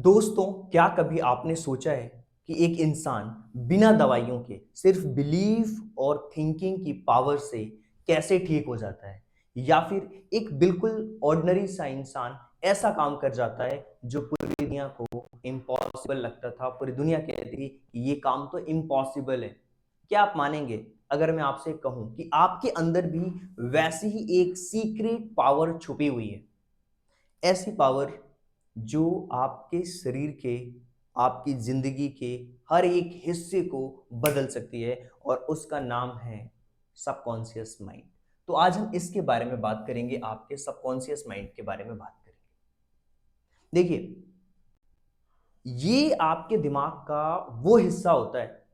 दोस्तों, क्या कभी आपने सोचा है कि एक इंसान बिना दवाइयों के सिर्फ बिलीफ और थिंकिंग की पावर से कैसे ठीक हो जाता है? या फिर एक बिल्कुल ऑर्डिनरी सा इंसान ऐसा काम कर जाता है जो पूरी दुनिया को इम्पॉसिबल लगता था, पूरी दुनिया कहती थी कि ये काम तो इम्पॉसिबल है। क्या आप मानेंगे अगर मैं आपसे कहूं कि आपके अंदर भी वैसी ही एक सीक्रेट पावर छुपी हुई है? ऐसी पावर जो आपके शरीर के, आपकी जिंदगी के हर एक हिस्से को बदल सकती है और उसका नाम है सबकॉन्शियस माइंड। तो आज हम इसके बारे में बात करेंगे, आपके सबकॉन्शियस माइंड के बारे में बात करेंगे। देखिए, ये आपके दिमाग का वो हिस्सा होता है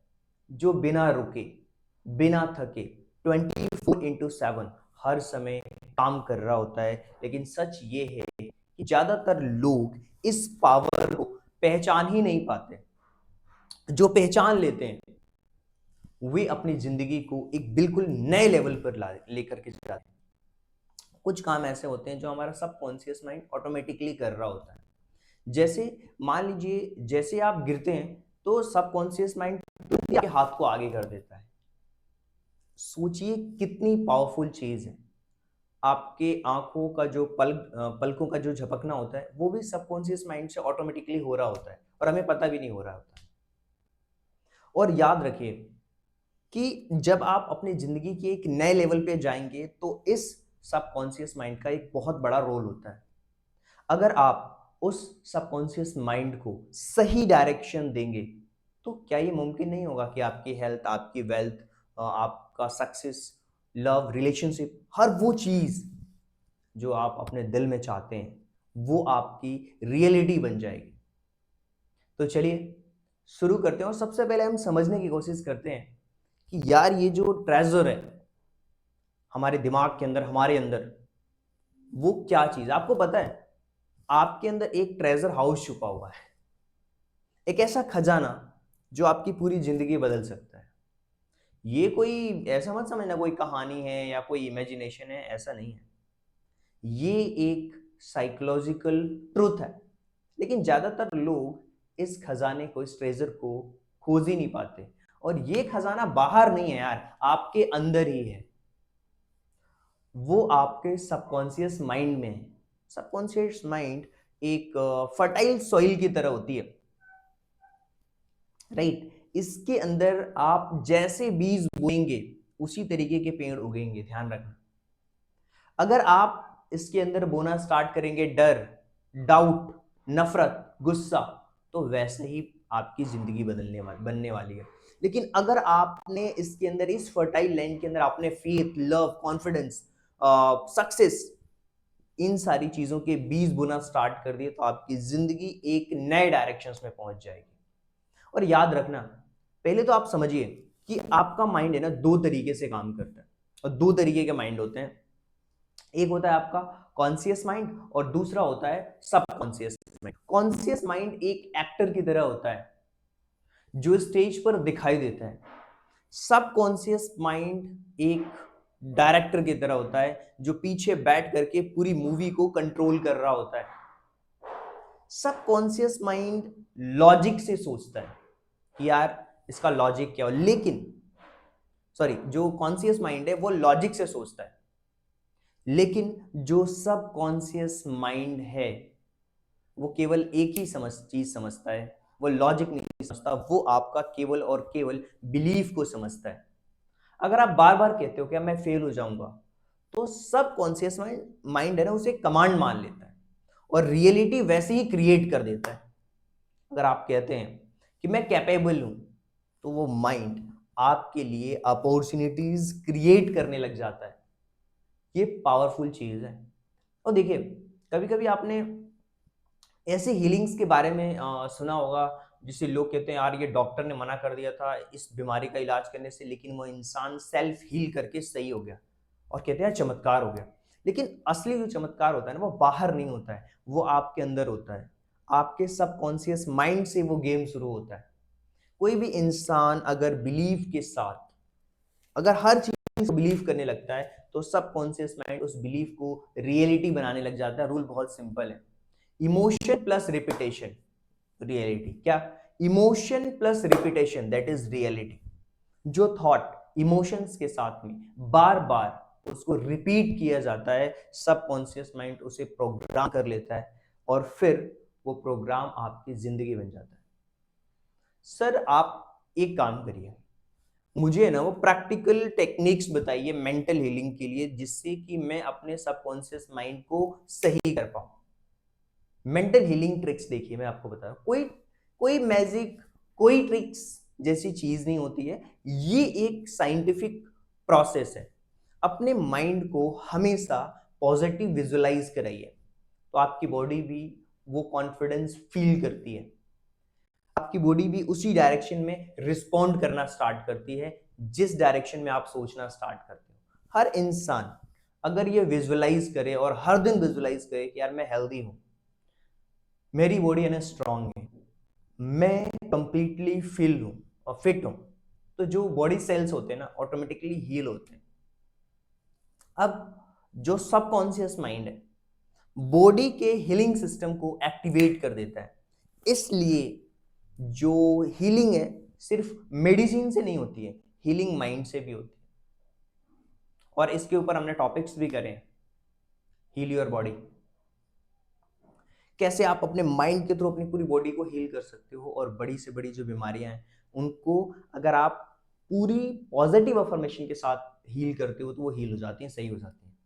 जो बिना रुके, बिना थके 24/7 हर समय काम कर रहा होता है। लेकिन सच ये है कि ज्यादातर लोग इस पावर को पहचान ही नहीं पाते। जो पहचान लेते हैं वे अपनी जिंदगी को एक बिल्कुल नए लेवल पर ला लेकर के जाते हैं। कुछ काम ऐसे होते हैं जो हमारा सबकॉन्शियस माइंड ऑटोमेटिकली कर रहा होता है। जैसे मान लीजिए, जैसे आप गिरते हैं तो सबकॉन्शियस माइंड आपके हाथ को आगे कर देता है। सोचिए कितनी पावरफुल चीज है। आपके आंखों का जो पलकों का जो झपकना होता है वो भी सबकॉन्शियस माइंड से ऑटोमेटिकली हो रहा होता है और हमें पता भी नहीं हो रहा होता। और याद रखिए कि जब आप अपनी जिंदगी के एक नए लेवल पे जाएंगे तो इस सबकॉन्शियस माइंड का एक बहुत बड़ा रोल होता है। अगर आप उस सबकॉन्शियस माइंड को सही डायरेक्शन देंगे तो क्या ये मुमकिन नहीं होगा कि आपकी हेल्थ, आपकी वेल्थ, आपका सक्सेस, लव, रिलेशनशिप, हर वो चीज जो आप अपने दिल में चाहते हैं वो आपकी रियलिटी बन जाएगी। तो चलिए शुरू करते हैं और सबसे पहले हम समझने की कोशिश करते हैं कि यार ये जो ट्रेजर है हमारे दिमाग के अंदर, हमारे अंदर, वो क्या चीज आपको पता है? आपके अंदर एक ट्रेजर हाउस छुपा हुआ है, एक ऐसा खजाना जो आपकी पूरी जिंदगी बदल सकता है। ये कोई ऐसा मत समझना कोई कहानी है या कोई इमेजिनेशन है, ऐसा नहीं है। ये एक साइकोलॉजिकल ट्रूथ है। लेकिन ज्यादातर लोग इस खजाने को, इस ट्रेजर को खोज ही नहीं पाते। और ये खजाना बाहर नहीं है यार, आपके अंदर ही है। वो आपके सबकॉन्शियस माइंड में है। सबकॉन्शियस माइंड एक फर्टाइल सॉइल की तरह होती है, राइट? इसके अंदर आप जैसे बीज बोएंगे उसी तरीके के पेड़ उगेंगे, ध्यान रखना। अगर आप इसके अंदर बोना स्टार्ट करेंगे डर, डाउट, नफरत, गुस्सा, तो वैसे ही आपकी जिंदगी बनने वाली है। लेकिन अगर आपने इसके अंदर, इस फर्टाइल लैंड के अंदर आपने फेथ, लव, कॉन्फिडेंस, सक्सेस, इन सारी चीजों के बीज बोना स्टार्ट कर दिए तो आपकी जिंदगी एक नए डायरेक्शंस में पहुंच जाएगी। और याद रखना, पहले तो आप समझिए कि आपका माइंड है ना, दो तरीके से काम करता है। और दो तरीके के माइंड होते हैं। एक होता है आपका कॉन्शियस माइंड और दूसरा होता है सबकॉन्शियस माइंड। कॉन्शियस माइंड एक एक्टर की तरह होता है जो स्टेज पर दिखाई देता है। सबकॉन्शियस माइंड एक डायरेक्टर की तरह होता है जो पीछे बैठ करके पूरी मूवी को कंट्रोल कर रहा होता है। सबकॉन्शियस माइंड लॉजिक से सोचता है कि यार इसका लॉजिक क्या हो, लेकिन सॉरी, जो कॉन्शियस माइंड है वो लॉजिक से सोचता है। लेकिन जो सबकॉन्शियस माइंड है वो केवल एक ही चीज समझता है, वो लॉजिक नहीं समझता, वो आपका केवल और केवल बिलीफ को समझता है। अगर आप बार बार कहते हो कि मैं फेल हो जाऊंगा, तो सबकॉन्शियस माइंड है ना, उसे कमांड मान लेता है और रियलिटी वैसे ही क्रिएट कर देता है। अगर आप कहते हैं कि मैं कैपेबल हूं, तो वो माइंड आपके लिए अपॉर्चुनिटीज क्रिएट करने लग जाता है। ये पावरफुल चीज है। और देखिए, कभी कभी आपने ऐसे हीलिंग्स के बारे में सुना होगा जिसे लोग कहते हैं यार ये डॉक्टर ने मना कर दिया था इस बीमारी का इलाज करने से, लेकिन वो इंसान सेल्फ हील करके सही हो गया और कहते हैं चमत्कार हो गया। लेकिन असली जो चमत्कार होता है ना, वो बाहर नहीं होता है, वो आपके अंदर होता है। आपके सबकॉन्शियस माइंड से वो गेम शुरू होता है। कोई भी इंसान अगर बिलीफ के साथ, अगर हर चीज को बिलीव करने लगता है तो सबकॉन्शियस माइंड उस बिलीफ को रियलिटी बनाने लग जाता है। रूल बहुत सिंपल है, इमोशन प्लस रिपीटेशन। रियलिटी क्या? Emotion plus repetition that is reality. जो थॉट इमोशंस के साथ में बार बार उसको रिपीट किया जाता है, सबकॉन्शियस माइंड उसे प्रोग्राम कर लेता है और फिर वो प्रोग्राम आपकी जिंदगी बन जाता है। सर आप एक काम करिए, मुझे है ना वो प्रैक्टिकल टेक्निक्स बताइए मेंटल हीलिंग के लिए, जिससे कि मैं अपने सबकॉन्शियस माइंड को सही कर पाऊं। मेंटल हीलिंग ट्रिक्स देखिए, मैं आपको बता रहा हूं, कोई कोई मैजिक, कोई ट्रिक्स जैसी चीज नहीं होती है। ये एक साइंटिफिक प्रोसेस है। अपने माइंड को हमेशा पॉजिटिव विजुअलाइज कराइए, तो आपकी बॉडी भी वो कॉन्फिडेंस फील करती है, आपकी बॉडी भी उसी डायरेक्शन में रिस्पॉन्ड करना स्टार्ट करती है जिस डायरेक्शन में आप सोचना स्टार्ट करते हो। हर इंसान अगर ये विजुअलाइज करे और हर दिन विजुअलाइज करे कि यार मैं हेल्दी हूं, मेरी बॉडी है ना स्ट्रांग है, मैं कंप्लीटली फिल हूं और फिट हूं, तो जो बॉडी सेल्स होते हैं ना ऑटोमेटिकली हील होते हैं। अब जो सबकॉन्शियस माइंड है बॉडी के हीलिंग सिस्टम को एक्टिवेट कर देता है, इसलिए जो हीलिंग है सिर्फ मेडिसिन से नहीं होती है, हीलिंग माइंड से भी होती है। और इसके ऊपर हमने टॉपिक्स भी करे हैं, हील योर बॉडी, कैसे आप अपने माइंड के थ्रू अपनी पूरी बॉडी को हील कर सकते हो, और बड़ी से बड़ी जो बीमारियां हैं उनको अगर आप पूरी पॉजिटिव अफर्मेशन के साथ हील करते हो तो वो हील हो जाती हैं, सही हो जाती हैं।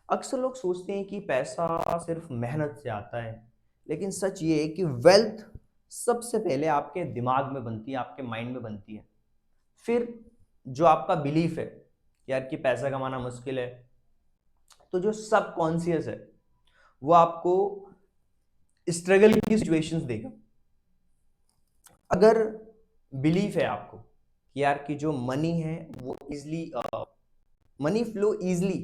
अक्सर लोग सोचते हैं कि पैसा सिर्फ मेहनत से आता है, लेकिन सच ये है कि वेल्थ सबसे पहले आपके दिमाग में बनती है, आपके माइंड में बनती है। फिर जो आपका बिलीफ है यार कि पैसा कमाना मुश्किल है, तो जो सबकॉन्शियस है वो आपको स्ट्रगल की सिचुएशंस देगा। अगर बिलीफ है आपको कि यार कि जो मनी है वो इजली मनी फ्लो इजली,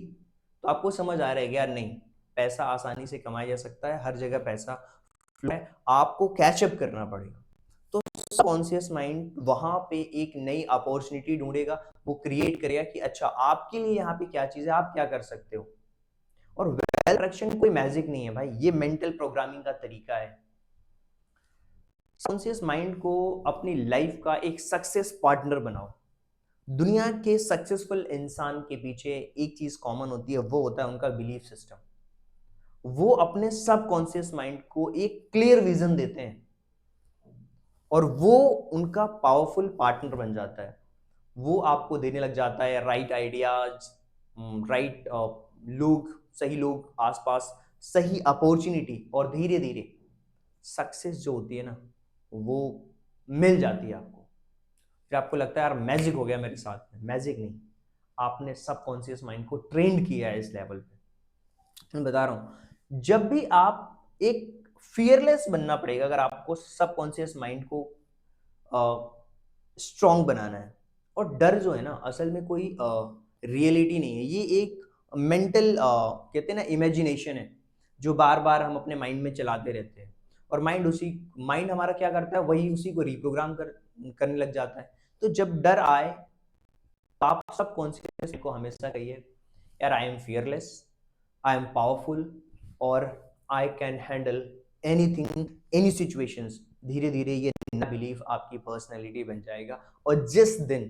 तो आपको समझ आ रहा है कि यार नहीं, पैसा आसानी से कमाया जा सकता है, हर जगह पैसा फ्लो है, आपको कैचअप करना पड़ेगा। तो सबकॉन्शियस माइंड वहां पे एक नई अपॉर्चुनिटी ढूंढेगा, वो क्रिएट करेगा कि अच्छा आपके लिए यहाँ पे क्या चीज है, आप क्या कर सकते हो। और वेल अट्रैक्शन कोई मैजिक नहीं है भाई, ये मेंटल प्रोग्रामिंग का तरीका है। सबकॉन्शियस माइंड को अपनी लाइफ का एक सक्सेस पार्टनर बनाओ। दुनिया के सक्सेसफुल इंसान के पीछे एक चीज कॉमन होती है, वो होता है उनका बिलीफ सिस्टम। वो अपने सबकॉन्शियस माइंड को एक क्लियर विजन देते हैं और वो उनका पावरफुल पार्टनर बन जाता है। वो आपको देने लग जाता है राइट आइडियाज, राइट लोग, सही लोग आसपास, सही अपॉर्चुनिटी, और धीरे धीरे सक्सेस जो होती है ना वो मिल जाती है आपको। फिर आपको लगता है यार मैजिक हो गया मेरे साथ में, मैजिक नहीं, आपने सबकॉन्शियस माइंड को ट्रेंड किया है इस लेवल पे। मैं बता रहा हूं, जब भी आप एक फियरलेस बनना पड़ेगा अगर आपको सबकॉन्शियस माइंड को स्ट्रांग बनाना है। और डर जो है ना असल में कोई रियलिटी नहीं है, ये एक मेंटल कहते हैं ना इमेजिनेशन है, जो बार बार हम अपने माइंड में चलाते रहते हैं। और माइंड हमारा क्या करता है, वही उसी को रिप्रोग्राम करने लग जाता है। तो जब डर आए तो आप सबकॉन्शियस को हमेशा कहिए यार I am fearless, I am powerful, और I can handle anything, any situations. धीरे धीरे ये नया बिलीफ आपकी पर्सनैलिटी बन जाएगा। और जिस दिन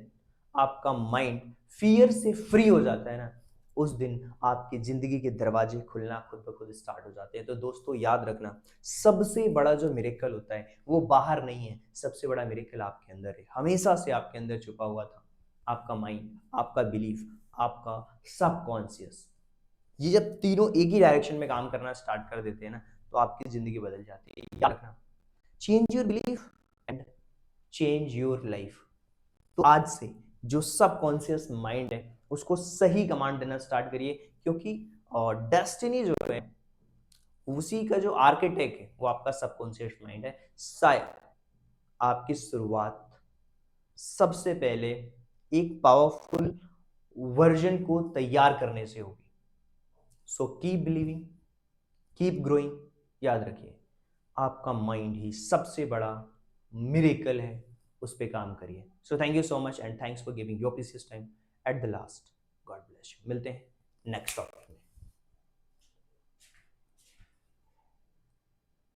आपका माइंड फियर से फ्री हो जाता है ना, उस दिन आपकी जिंदगी के दरवाजे खुलना खुद ब खुद स्टार्ट हो जाते हैं। तो दोस्तों याद रखना, सबसे बड़ा जो मिरेकल होता है वो बाहर नहीं है, सबसे बड़ा मिरेकल आपके अंदर है, हमेशा से आपके अंदर छुपा हुआ था। आपका माइंड, आपका बिलीफ, आपका सबकॉन्शियस, ये जब तीनों एक ही डायरेक्शन में काम करना स्टार्ट कर देते हैं ना, तो आपकी जिंदगी बदल जाती है। याद रखना, change your belief and change your life. तो आज से जो सबकॉन्शियस माइंड है उसको सही कमांड देना स्टार्ट करिए, क्योंकि डेस्टिनी जो है उसी का जो आर्किटेक्ट है वो आपका सबकॉन्शियस माइंड है। शायद आपकी शुरुआत सबसे पहले एक पावरफुल वर्जन को तैयार करने से होगी। So keep believing, keep growing. याद रखिए, आपका माइंड ही सबसे बड़ा मिरेकल है, उस पर काम करिए। So thank you so much and thanks for giving your precious time at the last. God bless you. मिलते हैं नेक्स्ट टॉपिक।